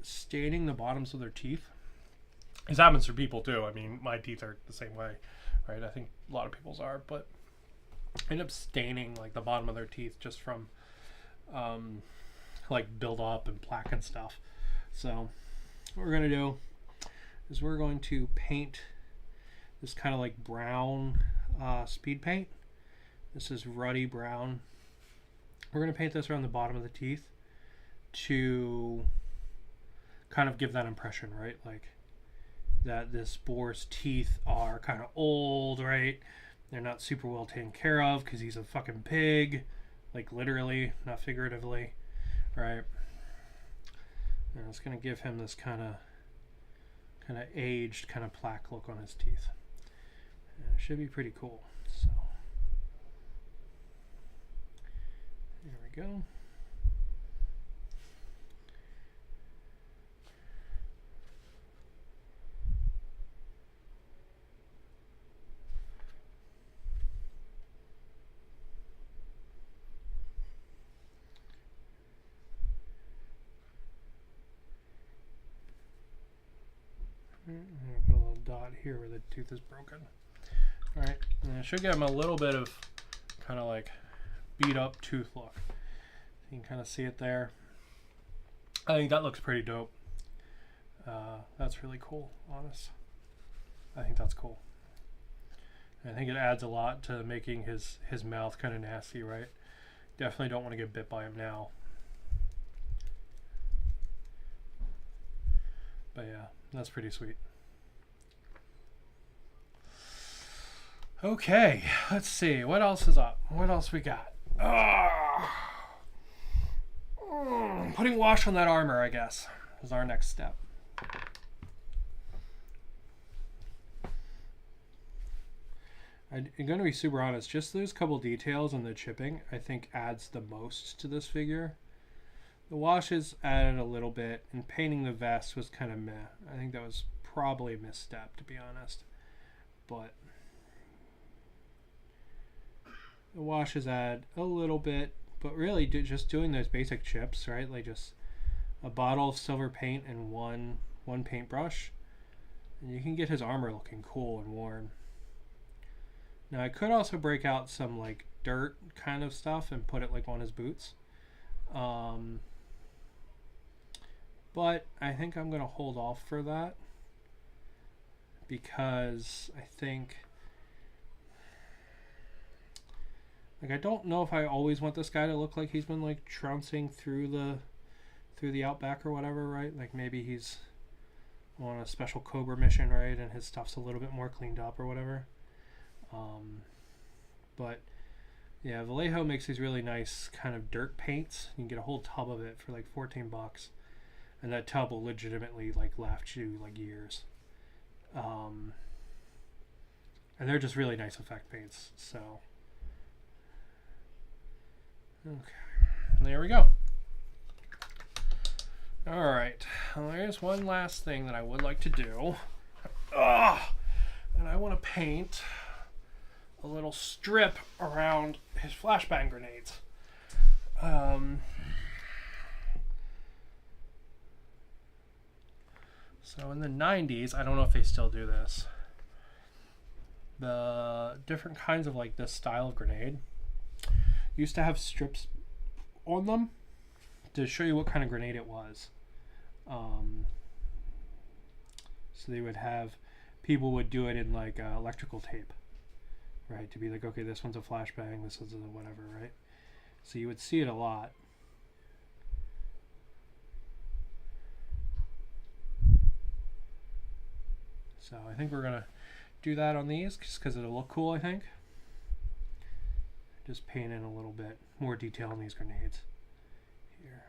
A: staining the bottoms of their teeth. This happens for people too. I mean, my teeth are the same way, right? I think a lot of people's are, but end up staining like the bottom of their teeth just from like build up and plaque and stuff. So what we're gonna do is we're going to paint this kind of like brown speed paint. This is ruddy brown. We're gonna paint this around the bottom of the teeth to kind of give that impression, right? Like that this boar's teeth are kind of old, right? They're not super well taken care of because he's a fucking pig, like literally, not figuratively, right? And it's gonna give him this kind of aged, kind of plaque look on his teeth. And it should be pretty cool. So there we go. I'm gonna put a dot here where the tooth is broken. All right, and I should give him a little bit of kind of like beat up tooth look. You can kind of see it there. I think that looks pretty dope. That's really cool, honest. I think that's cool. I think it adds a lot to making his mouth kind of nasty, right? Definitely don't want to get bit by him now. But yeah, that's pretty sweet. Okay, let's see. What else is up? What else we got? Putting wash on that armor, I guess, is our next step. I'm going to be super honest. Just those couple details on the chipping, I think, adds the most to this figure. The washes added a little bit, and painting the vest was kind of meh. I think that was probably a misstep, to be honest. But the washes add a little bit, but really just doing those basic chips, right? Like just a bottle of silver paint and one paintbrush, and you can get his armor looking cool and warm. Now I could also break out some like dirt kind of stuff and put it like on his boots. But I think I'm going to hold off for that because I think, like, I don't know if I always want this guy to look like he's been like trouncing through the outback or whatever, right? Like maybe he's on a special Cobra mission, right? And his stuff's a little bit more cleaned up or whatever. But yeah, Vallejo makes these really nice kind of dirt paints. You can get a whole tub of it for like 14 bucks. And that tub will legitimately like last you like years. And they're just really nice effect paints. So, okay, there we go. All right, well, there's one last thing that I would like to do. And I want to paint a little strip around his flashbang grenades. So in the 90s, I don't know if they still do this, the different kinds of like this style of grenade used to have strips on them to show you what kind of grenade it was. So they would have, people would do it in like electrical tape, right? To be like, okay, this one's a flashbang, this one's a whatever, right? So you would see it a lot. So I think we're gonna do that on these just because it'll look cool, I think. Just paint in a little bit more detail on these grenades here.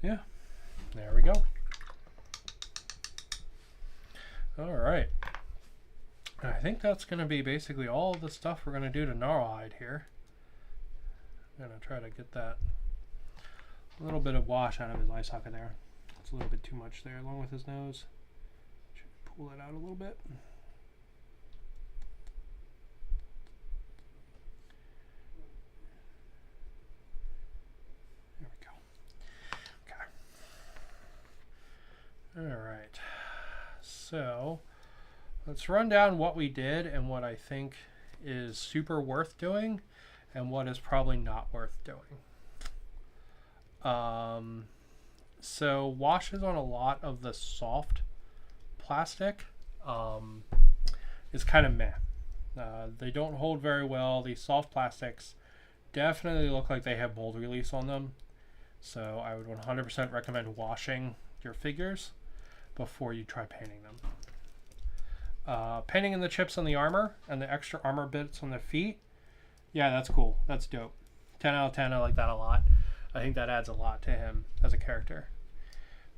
A: Yeah, there we go. All right. I think that's going to be basically all the stuff we're going to do to Gnarlhide here. I'm going to try to get that a little bit of wash out of his eye socket there. It's a little bit too much there, along with his nose. Should pull it out a little bit. There we go. Okay. All right. So let's run down what we did and what I think is super worth doing and what is probably not worth doing. So washes on a lot of the soft plastic is kind of meh. They don't hold very well. These soft plastics definitely look like they have mold release on them. So I would 100% recommend washing your figures before you try painting them. Painting in the chips on the armor and the extra armor bits on the feet, yeah, that's cool. That's dope. 10 out of 10, I like that a lot. I think that adds a lot to him as a character.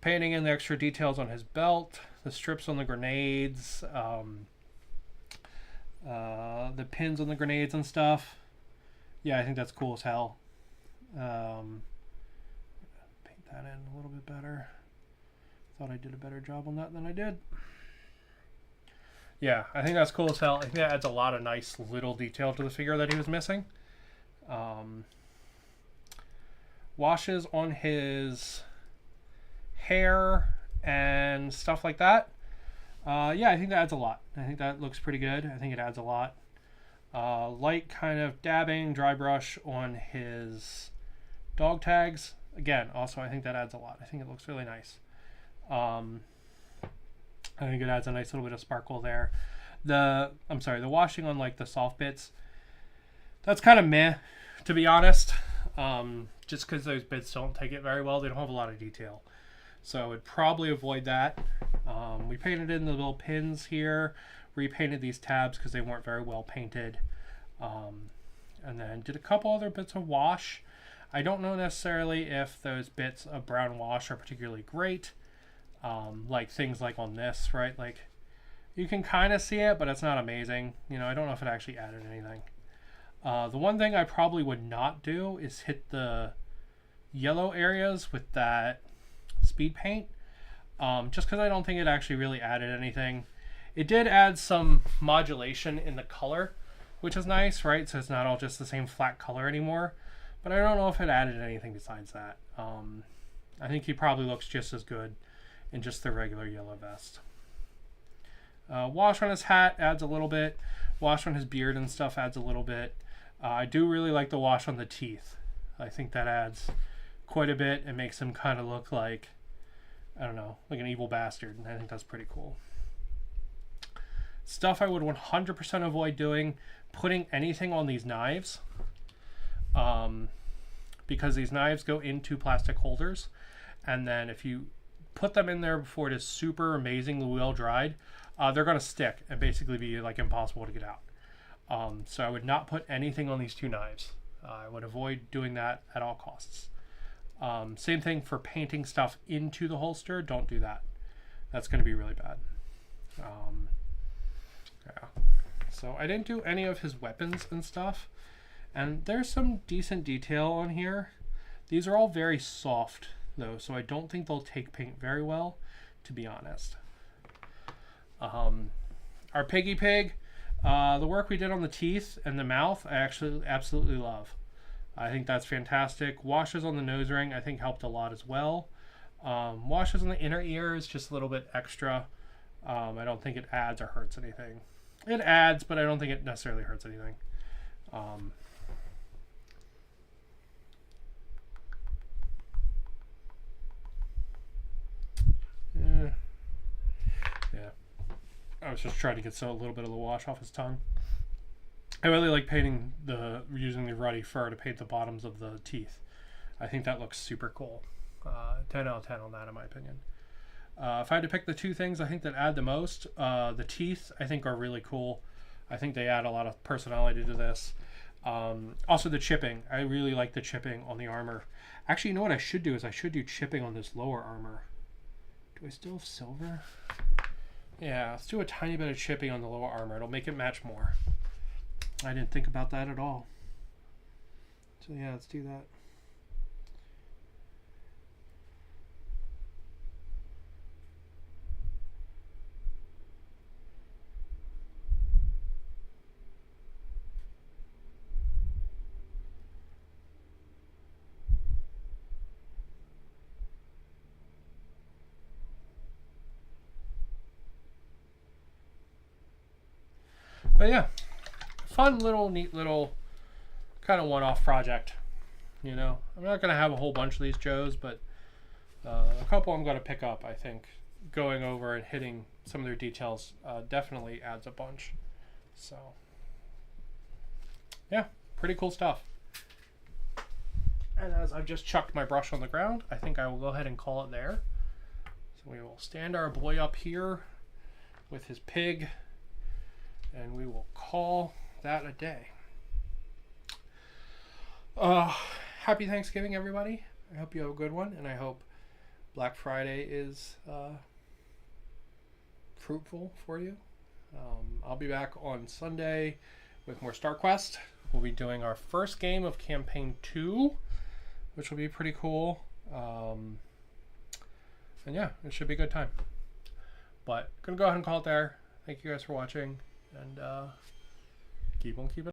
A: Painting in the extra details on his belt, the strips on the grenades, the pins on the grenades and stuff. Yeah, I think that's cool as hell. Paint that in a little bit better. Thought I did a better job on that than I did. Yeah, I think that's cool as hell. I think that adds a lot of nice little detail to the figure that he was missing. washes on his hair and stuff like that. Yeah, I think that adds a lot. I think that looks pretty good. I think it adds a lot. Light kind of dabbing, dry brush on his dog tags. Again, also I think that adds a lot. I think it looks really nice. I think it adds a nice little bit of sparkle there. The washing on like the soft bits, that's kind of meh, to be honest. Just because those bits don't take it very well. They don't have a lot of detail. So I would probably avoid that. We painted in the little pins here, repainted these tabs because they weren't very well painted, and then did a couple other bits of wash. I don't know necessarily if those bits of brown wash are particularly great, like things like on this, right? Like you can kind of see it, but it's not amazing. You know, I don't know if it actually added anything. The one thing I probably would not do is hit the yellow areas with that speed paint, just because I don't think it actually really added anything. It did add some modulation in the color, which is nice, right? So it's not all just the same flat color anymore, but I don't know if it added anything besides that. I think he probably looks just as good in just the regular yellow vest. Wash on his hat adds a little bit. Wash on his beard and stuff adds a little bit. I do really like the wash on the teeth. I think that adds quite a bit. It makes him kind of look like, I don't know, like an evil bastard. I think that's pretty cool. Stuff I would 100% avoid doing, putting anything on these knives, because these knives go into plastic holders, and then if you put them in there before it is super amazingly well dried, they're going to stick and basically be like impossible to get out. So I would not put anything on these two knives. I would avoid doing that at all costs. Same thing for painting stuff into the holster. Don't do that. That's going to be really bad. Yeah. So I didn't do any of his weapons and stuff. And there's some decent detail on here. These are all very soft, though, so I don't think they'll take paint very well, to be honest. Our piggy pig, the work we did on the teeth and the mouth, I actually absolutely love. I think that's fantastic. Washes on the nose ring, I think helped a lot as well. Washes on the inner ear is just a little bit extra. I don't think it adds or hurts anything. It adds, but I don't think it necessarily hurts anything. Yeah. I was just trying to get a little bit of the wash off his tongue. I really like painting using the ruddy fur to paint the bottoms of the teeth. I think that looks super cool. 10 out of 10 on that, in my opinion. If I had to pick the two things I think that add the most, the teeth I think are really cool. I think they add a lot of personality to this. Also the chipping. I really like the chipping on the armor. Actually, you know what I should do is I should do chipping on this lower armor. Do I still have silver? Yeah, let's do a tiny bit of chipping on the lower armor. It'll make it match more. I didn't think about that at all. So yeah, let's do that. But yeah, fun little, neat little kind of one-off project. You know, I'm not going to have a whole bunch of these Joes, but a couple I'm going to pick up, I think. Going over and hitting some of their details definitely adds a bunch. So, yeah, pretty cool stuff. And as I've just chucked my brush on the ground, I think I will go ahead and call it there. So we will stand our boy up here with his pig, and we will call that a day. Happy Thanksgiving, everybody. I hope you have a good one, and I hope Black Friday is fruitful for you. I'll be back on Sunday with more StarQuest. We'll be doing our first game of Campaign 2, which will be pretty cool. And yeah, it should be a good time. But gonna go ahead and call it there. Thank you guys for watching, and keep on keeping